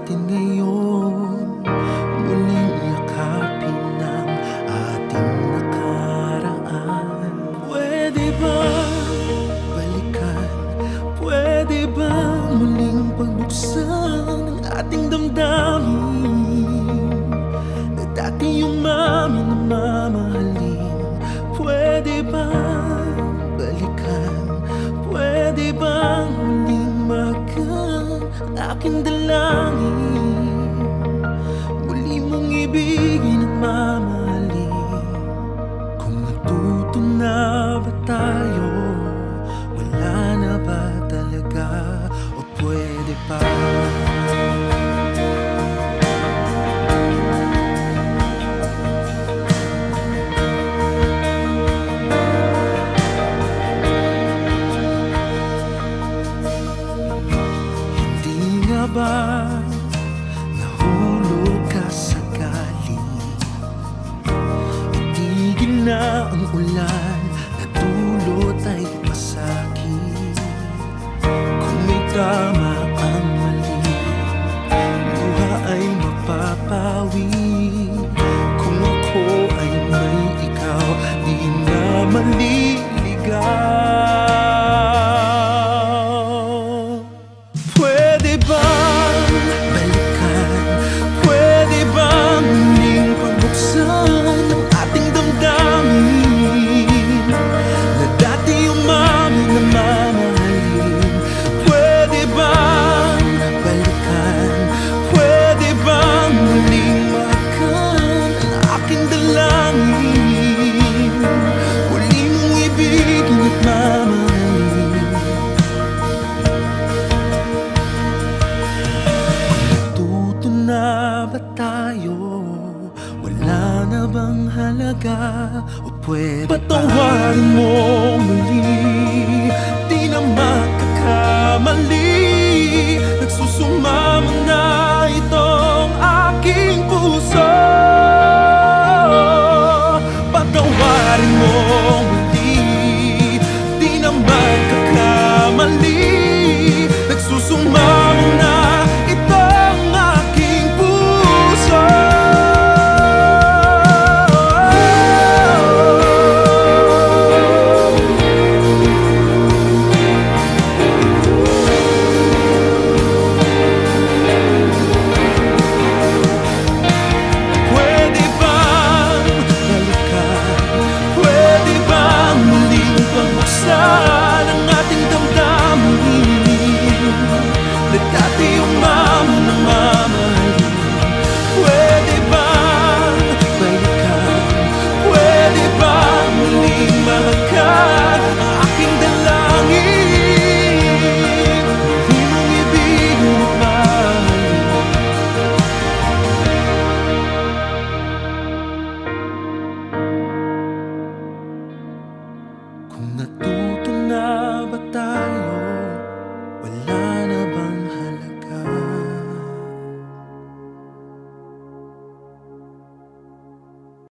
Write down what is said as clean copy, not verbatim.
natin ngayon, muling yakapin ang ating nakaraan. Pwede ba balikan? Pwede ba muling pagbuksan ang ating damdamin na dati yung mami na mamahalin? Pwede ba balikan? Pwede ba muling magan ang aking dalangin? Muli mong ibigin at mamahalin. Kung natuto na ba tayo, wala na ba talaga o pwede pa? Ba nahulog ka sa galing? Itigil na ang ulan na dulot ay pasakit. Kung may tama ang mali, luha ay mapapawi. Kung ako ay may ikaw, di na maliligaw. Pwede ba balikan? Pwede ba muling pagbuksan ang ating damdamin na dati yung mami na mamahalin? Pwede ba balikan? Pwede ba muling makan ang aking dalangin? Huli mong ibigin at mamahalin. Na ba tayo? Wala na bang halaga? O pwede patawarin mo muli